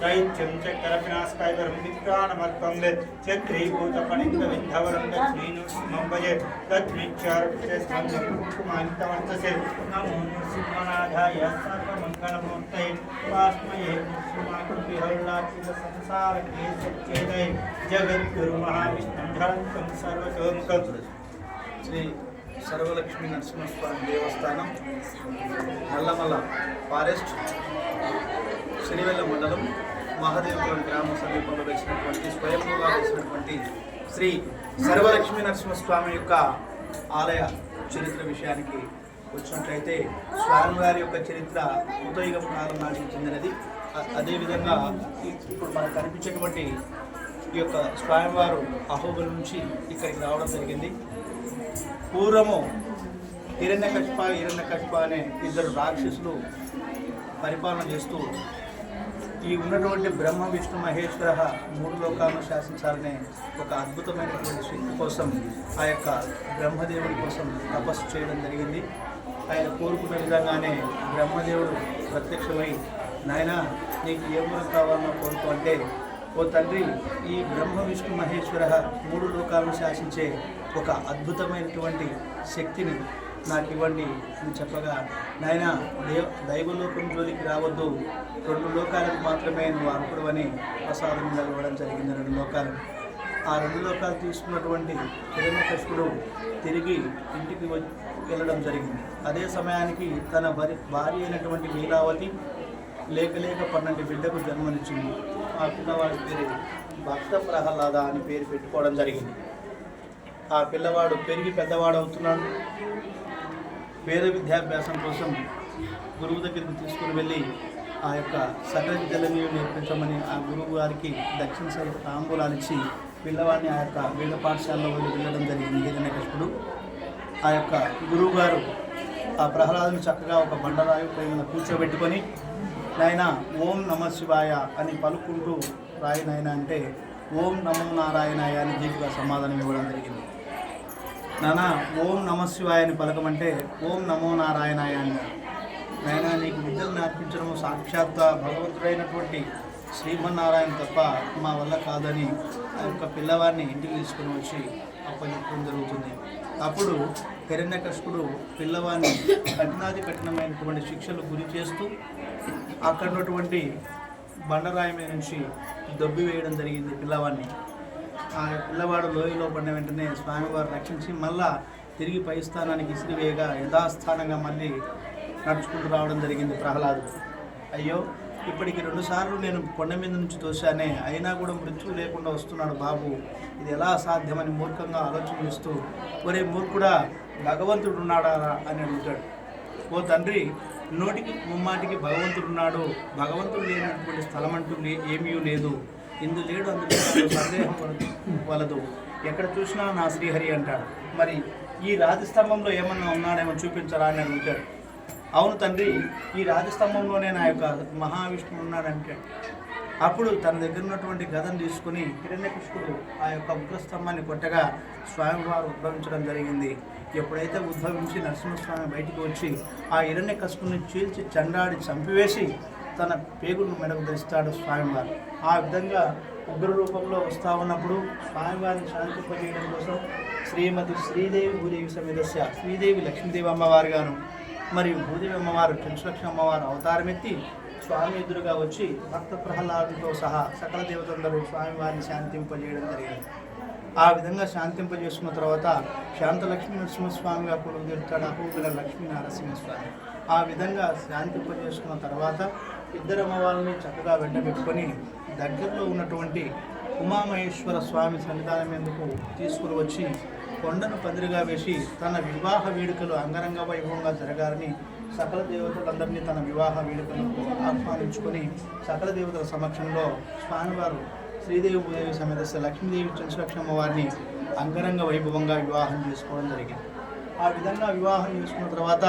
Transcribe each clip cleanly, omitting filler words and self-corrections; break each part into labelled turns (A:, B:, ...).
A: दैत्यं चक्रविनाशकायवरं विक्राणमर्कं चक्रीभूतपणिङ्ग विन्धवरं दक्षिणोष्मम्बजे तद्विचारकुमान्तवर्तसे नमो नृसिंहनाथाय सर्वमङ्गलमूर्तये वास्मये नृसिंहाकृतिहल्लाचितसंसारके सच्चेदये जगद्गुरु महाविष्णुं धरन्तं सर्वतोमुखं
B: శ్రీ సర్వలక్ష్మీ నరసింహస్వామి దేవస్థానం Nallamala forest శ్రీవెల్ల మండలం మహాదేవపురం గ్రామ సమీపంలో వెలిసినటువంటి స్వయంభూగా వెలిసినటువంటి శ్రీ సర్వలక్ష్మీ నరసింహస్వామి యొక్క ఆలయ చరిత్ర విషయానికి వచ్చినట్లయితే స్వామివారి యొక్క చరిత్ర కృతయుగం కాలం నాటికి చెందినది. అదేవిధంగా ఇప్పుడు మనకు కనిపించేటువంటి ఈ యొక్క స్వామివారు అహోబలి నుంచి ఇక్కడికి రావడం జరిగింది. పూర్వము హిరణ్యకశిప అనే ఇద్దరు రాక్షసులు పరిపాలన చేస్తూ ఈ ఉన్నటువంటి బ్రహ్మ విష్ణు మహేశ్వర మూడు లోకాలను శాసించాలనే ఒక అద్భుతమైనటువంటి శక్తి కోసం ఆ యొక్క బ్రహ్మదేవుడి కోసం తపస్సు చేయడం జరిగింది. ఆయన కోరుకున్న విధంగానే బ్రహ్మదేవుడు ప్రత్యక్షమై, నాయన నీకు ఏ మూలం కావాలన్నా కోరుకో అంటే, ఓ తండ్రి, ఈ బ్రహ్మ విష్ణు మహేశ్వర మూడు లోకాలను శాసించే ఒక అద్భుతమైనటువంటి శక్తిని నాకు ఇవ్వండి అని చెప్పగా, నాయన దైవలోకం జోలికి రావద్దు, రెండు లోకాలకు మాత్రమే నువ్వు అర్హుడవని ప్రసాదం ఇవ్వడం జరిగింది. రెండు లోకాలు. ఆ రెండు లోకాలు తీసుకున్నటువంటి హిరణ్యకశిపుడు తిరిగి ఇంటికి వెళ్ళడం జరిగింది. అదే సమయానికి తన భార్య అయినటువంటి లీలావతి లేక 12 బిడ్డకు జన్మనిచ్చింది. ఆ పిల్లవాడి పేరు భక్త ప్రహ్లాద అని పేరు పెట్టుకోవడం జరిగింది. ఆ పిల్లవాడు పెరిగి పెద్దవాడవుతున్నాడు. వేద విద్యాభ్యాసం కోసం గురువు దగ్గరికి తీసుకుని వెళ్ళి ఆ యొక్క సకల విద్యలని నేర్పించమని ఆ గురువు గారికి దక్షిణ సైత తాంబూలాలు ఇచ్చి పిల్లవాడిని ఆ యొక్క వేద పాఠశాలలో వెళ్ళడం జరిగింది. హిరణ్యకశిపుడు ఆ యొక్క గురువు గారు ఆ ప్రహ్లాదుని చక్కగా ఒక బండరాయి పైన కూర్చోబెట్టుకొని, నాయన ఓం నమ శివాయ అని పలుకుంటూ రాయి నాయన అంటే, ఓం నమో నారాయణాయ అని దీపిగా సమాధానం ఇవ్వడం జరిగింది. నాన్న ఓం నమ శివాయ అని పలకమంటే ఓం నమో నారాయణాయ అని. నాయన నీకు విద్యలు నేర్పించడం సాక్షాత్ భగవంతుడైనటువంటి శ్రీమన్నారాయణ తప్ప మా వల్ల కాదని ఆ యొక్క పిల్లవాడిని ఇంటికి తీసుకుని వచ్చి అప్పచెప్పడం జరుగుతుంది. అప్పుడు హిరణ్యకశిపుడు పిల్లవాడిని కఠినమైనటువంటి శిక్షలు గురి చేస్తూ అక్కడ ఉన్నటువంటి బండరాయి మీద నుంచి దొబ్బి వేయడం జరిగింది పిల్లవాడిని. ఆ పిల్లవాడు లోయలో పడిన వెంటనే స్వామివారు రక్షించి మళ్ళా తిరిగి పై స్థానానికి ఇసిరివేయగా యథాస్థానంగా మళ్ళీ నడుచుకుంటూ రావడం జరిగింది ప్రహ్లాదుడు. అయ్యో, ఇప్పటికి 2 సార్లు నేను కొండ మీద నుంచి తోశానే, అయినా కూడా మృత్యువు లేకుండా వస్తున్నాడు బాబు, ఇది ఎలా సాధ్యమని మూర్ఖంగా ఆలోచన చేస్తూ, ఒరే మూర్ఖుడా, భగవంతుడు ఉన్నాడా అని అడుగుతాడు. ఓ తండ్రి, నోటికి ముమ్మాటికి భగవంతుడు ఉన్నాడు, భగవంతుడు లేనటువంటి స్థలం అంటూ ఏమీ లేదు, ఇందు లేడు అందులో సందేహం వలదు, ఎక్కడ చూసినా నా శ్రీహరి అంటాడు. మరి ఈ రాజస్తంభంలో ఏమన్నా ఉన్నాడేమో చూపించరా అని అడుగుతాడు. అవును తండ్రి, ఈ రాజస్తంభంలోనే నా యొక్క మహావిష్ణువు ఉన్నాడంటే, అప్పుడు తన దగ్గర ఉన్నటువంటి గదను తీసుకుని హిరణ్యకశిపుడు ఆ యొక్క ఉగ్రస్తంభాన్ని కొట్టగా స్వామివారు ఉద్భవించడం జరిగింది. ఎప్పుడైతే ఉద్భవించి నరసింహస్వామి బయటికి వచ్చి ఆ హిరణ్యకశిపుడిని చీల్చి చండాడి చంపివేసి తన పేగులను మెడకు ధరిస్తాడు స్వామివారు. ఆ విధంగా ఉగ్ర రూపంలో వస్తూ ఉన్నప్పుడు స్వామివారిని శాంతింపజేయడం కోసం శ్రీమతి శ్రీదేవి భూదేవి సమేతస్య శ్రీదేవి లక్ష్మీదేవి అమ్మవారు గాను మరియు భూదేవి అమ్మవారు చంద్రలక్ష్మి అమ్మవారు అవతారమెత్తి స్వామి ఎదురుగా వచ్చి భక్త ప్రహ్లాదుతో సహా సకల దేవతలందరూ స్వామివారిని శాంతింపజేయడం జరిగింది. ఆ విధంగా శాంతింపజేసుకున్న తర్వాత శాంతలక్ష్మీ నరసింహస్వామిగా కొలువుదీరుతాడు అహోబిల లక్ష్మీ నరసింహస్వామి. ఆ విధంగా శాంతింపజేసుకున్న తర్వాత ఇద్దరు అమ్మవారిని చక్కగా వెంటబెట్టుకొని దగ్గరలో ఉన్నటువంటి ఉమామహేశ్వర స్వామి సన్నిధానం ఎందుకు తీసుకుని వచ్చి కొండను పందిరిగా వేసి తన వివాహ వేడుకలు అంగరంగ వైభవంగా జరగాలని సకల దేవతలందరినీ తన వివాహ వేడుకలకు ఆహ్వానించుకొని సకల దేవతల సమక్షంలో స్వామివారు శ్రీదేవి భూదేవి సమేత లక్ష్మీదేవి చంద్రలక్ష్మమ్మ వారిని అంగరంగ వైభవంగా వివాహం చేసుకోవడం జరిగింది. ఆ విధంగా వివాహం చేసుకున్న తర్వాత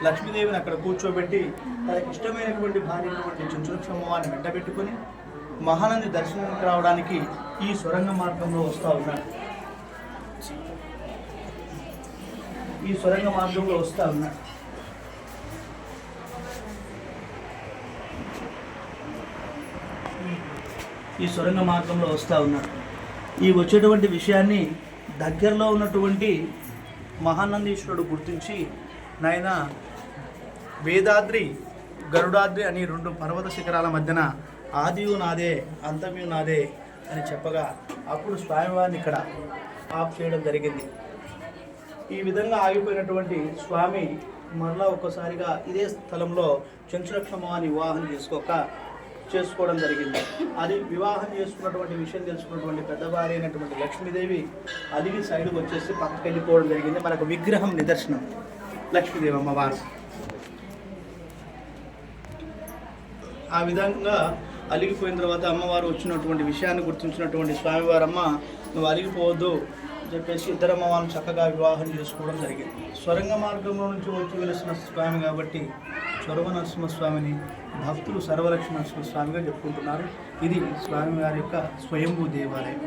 B: లక్ష్మీదేవిని అక్కడ కూర్చోబెట్టి తనకి ఇష్టమైనటువంటి భార్య అయినటువంటి చంద్రలక్ష్మమ్మ వారిని వెంటబెట్టుకొని మహానంది దర్శనానికి రావడానికి ఈ సొరంగ మార్గంలో వస్తూ ఉన్నాడు. ఈ సొరంగ మార్గంలో వస్తూ ఉన్నాడు. ఈ సొరంగ మార్గంలో వస్తూ ఉన్నాడు. ఈ వచ్చేటువంటి విషయాన్ని దగ్గరలో ఉన్నటువంటి మహానందీశ్వరుడు గుర్తించి, నాయన వేదాద్రి గరుడాద్రి అని 2 పర్వత శిఖరాల మధ్యన ఆదియు నాదే అంతమయు నాదే అని చెప్పగా అప్పుడు స్వామివారిని ఇక్కడ ఆఫ్ చేయడం జరిగింది. ఈ విధంగా ఆగిపోయినటువంటి స్వామి మరలా ఒక్కసారిగా ఇదే స్థలంలో చంద్రలక్ష్మమ్మని వివాహం చేసుకోవడం జరిగింది. అది వివాహం చేసుకున్నటువంటి విషయం తెలుసుకున్నటువంటి పెద్ద భార్య అయినటువంటి లక్ష్మీదేవి అదిగి సైడ్కి వచ్చేసి పక్కకి వెళ్ళిపోవడం జరిగింది. మనకు విగ్రహం నిదర్శనం లక్ష్మీదేవి అమ్మవారు. ఆ విధంగా అలిగిపోయిన తర్వాత అమ్మవారు వచ్చినటువంటి విషయాన్ని గుర్తించినటువంటి స్వామివారమ్మ నువ్వు అలిగిపోవద్దు అని చెప్పేసి ఇద్దరు అమ్మవారిని చక్కగా వివాహం చేసుకోవడం జరిగింది. స్వరంగ మార్గంలో నుంచి వచ్చి వెలిసిన స్వామి కాబట్టి సర్వ నరసింహస్వామిని భక్తులు సర్వలక్ష్మి నరసింహస్వామిగా చెప్పుకుంటున్నారు. ఇది స్వామివారి యొక్క స్వయంభూ దేవాలయం.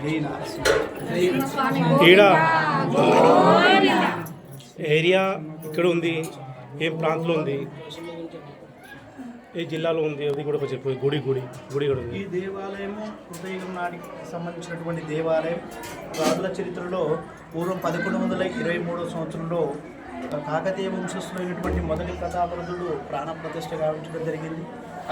B: జై నరసింహ.
C: ఏరియా ఇక్కడ ఉంది, ఏ ప్రాంతంలో ఉంది, ఏ జిల్లాలో ఉంది, అది కూడా కొంచెం గుడి కూడా ఉంది.
B: ఈ దేవాలయము హృదయం నాటికి సంబంధించినటువంటి దేవాలయం. రాజుల చరిత్రలో పూర్వం 1123 సంవత్సరంలో కాకతీయ వంశస్థులైనటువంటి మొదటి ప్రతాపరుదుడు ప్రాణ ప్రతిష్ఠ గావించడం జరిగింది.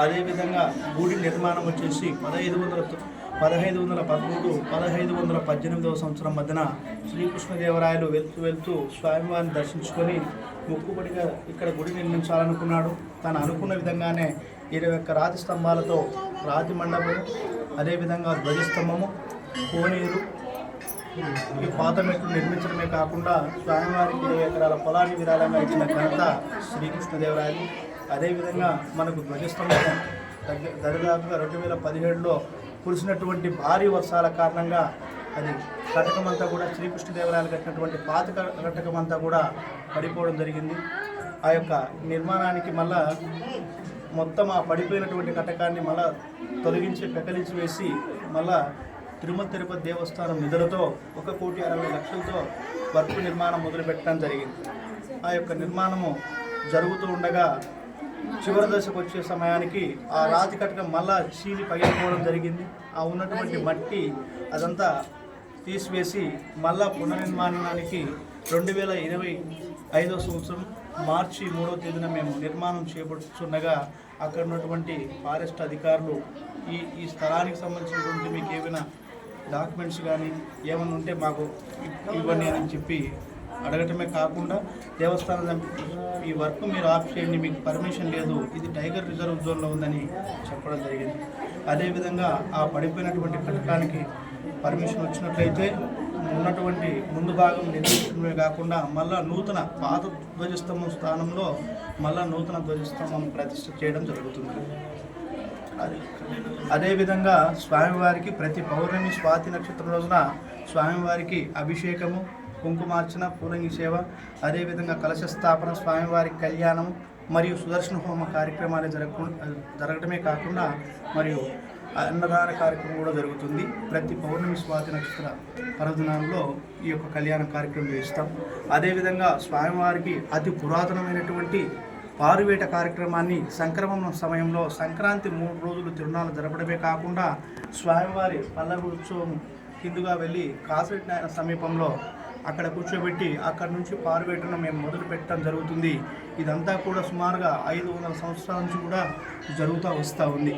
B: అదేవిధంగా గుడి నిర్మాణం వచ్చేసి 1513-1518 సంవత్సరం మధ్యన శ్రీకృష్ణదేవరాయలు వెళ్తూ స్వామివారిని దర్శించుకొని మొక్కుబడిగా ఇక్కడ గుడి నిర్మించాలనుకున్నాడు. తను అనుకున్న విధంగానే 21 రాతి స్తంభాలతో రాతి మండపం, అదేవిధంగా ధ్వజస్తంభము, కోనేరు, ఈ పాత మెట్లు నిర్మించడమే కాకుండా స్వామివారికి 20 ఎకరాల పొలాన్ని విరాళంగా ఇచ్చిన ఘనత శ్రీకృష్ణదేవరాయలు. అదేవిధంగా మనకు ధ్వజస్తంభం దరిదాపుగా 2017లో కురిసినటువంటి భారీ వర్షాల కారణంగా అది కటకమంతా కూడా శ్రీకృష్ణదేవరాయలు కట్టినటువంటి పాత కటకమంతా కూడా పడిపోవడం జరిగింది. ఆ యొక్క నిర్మాణానికి మళ్ళా మొత్తం ఆ పడిపోయినటువంటి కటకాన్ని మళ్ళా తొలగించి పెకలించి వేసి మళ్ళా తిరుమల తిరుపతి దేవస్థానం నిధులతో 1,60,00,000తో వర్క్ నిర్మాణం మొదలుపెట్టడం జరిగింది. ఆ యొక్క నిర్మాణము జరుగుతూ ఉండగా చివరి దశకు వచ్చే సమయానికి ఆ రాతి కటకం మళ్ళా చీలి పగిలిపోవడం జరిగింది. ఆ ఉన్నటువంటి మట్టి అదంతా తీసివేసి మళ్ళా పునర్నిర్మాణానికి 2025 సంవత్సరం మార్చి 3వ తేదీన మేము నిర్మాణం చేపడుతుండగా అక్కడ ఉన్నటువంటి ఫారెస్ట్ అధికారులు ఈ స్థలానికి సంబంధించినటువంటి మీకు ఏమైనా డాక్యుమెంట్స్ కానీ ఏమైనా ఉంటే మాకు ఇవ్వండి అని చెప్పి అడగటమే కాకుండా దేవస్థానం ఈ వర్క్ మీరు ఆఫ్ చేయండి, మీకు పర్మిషన్ లేదు, ఇది టైగర్ రిజర్వ్ జోన్లో ఉందని చెప్పడం జరిగింది. అదేవిధంగా ఆ పడిపోయినటువంటి కటకానికి పర్మిషన్ వచ్చినట్లయితే ఉన్నటువంటి ముందు భాగం నిర్మించడమే కాకుండా మళ్ళా నూతన పాత ధ్వజస్తంభం స్థానంలో మళ్ళా నూతన ధ్వజస్తంభం ప్రతిష్ఠ చేయడం జరుగుతుంది. అదేవిధంగా స్వామివారికి ప్రతి పౌర్ణమి స్వాతి నక్షత్రం రోజున స్వామివారికి అభిషేకము, కుంకుమార్చన, పూలంగి సేవ, అదేవిధంగా కలశ స్థాపన, స్వామివారికి కళ్యాణం మరియు సుదర్శన హోమ కార్యక్రమాలు జరగడమే కాకుండా మరియు అన్నదాన కార్యక్రమం కూడా జరుగుతుంది. ప్రతి పౌర్ణమి స్వాతి నక్షత్ర పర్వదినాల్లో ఈ యొక్క కళ్యాణ కార్యక్రమం చేస్తాం. అదేవిధంగా స్వామివారికి అతి పురాతనమైనటువంటి పారువేట కార్యక్రమాన్ని సంక్రమణ సమయంలో సంక్రాంతి 3 రోజులు తిరునాళ్ళు జరపడమే కాకుండా స్వామివారి పల్లవి ఉత్సవం కిందుగా వెళ్ళి కాసిరెడ్డి నాయన సమీపంలో అక్కడ కూర్చోబెట్టి అక్కడ నుంచి పారువేటను మేము మొదలు పెట్టడం జరుగుతుంది. ఇదంతా కూడా సుమారుగా 500 సంవత్సరాల నుంచి కూడా జరుగుతూ వస్తూ ఉంది.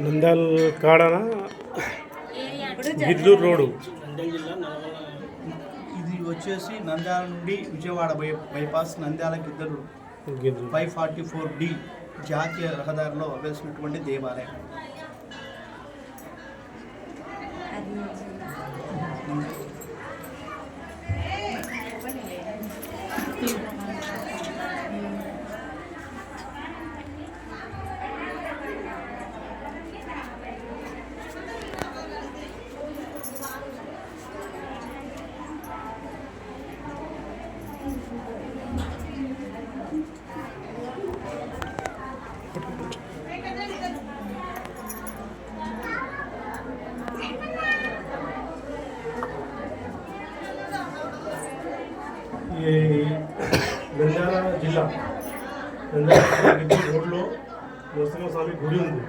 C: నంద్యాల కాడనా గిద్దలూరు రోడ్డు
B: ఇది వచ్చేసి నంద్యాల నుండి విజయవాడ బైపాస్ నంద్యాల గిద్దలూరు 544D జాతీయ రహదారిలో వెలిసినటువంటి దేవాలయం.
C: ఈ నంద్యాల జిల్లా నంద్యాల రోడ్లో నరసింహస్వామి గుడి ఉంది.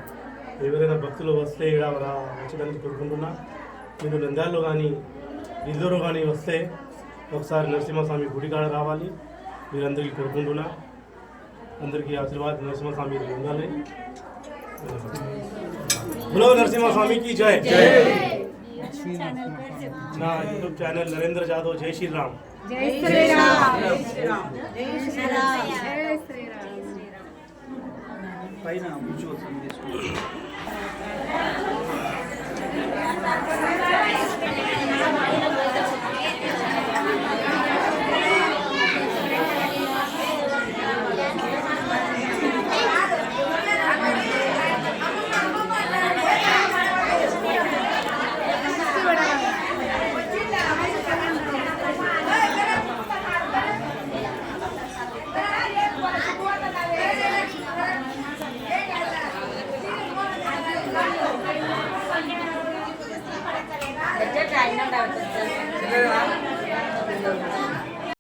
C: ఎవరైనా భక్తులు వస్తే ఇక్కడ వచ్చడానికి కోరుకుంటున్నా. మీరు నంద్యాలలో కానీ గిద్దలూరు కానీ వస్తే ఒకసారి నరసింహస్వామి గుడి కాడ రావాలి. మీరందరికీ కోరుకుంటున్నా. అందరికీ ఆశీర్వాద నరసింహస్వామి ఉండాలి. బోలో నరసింహస్వామికి జై. నా యూట్యూబ్ ఛానల్ నరేంద్ర జాదవ్. జై శ్రీరామ్.
D: జై శ్రీరామ్. జై శ్రీరామ్. జై శ్రీరామ్. జై శ్రీరామ్.
B: పైన విజువల్స్ తీసుకుంటాం.
D: Jadi,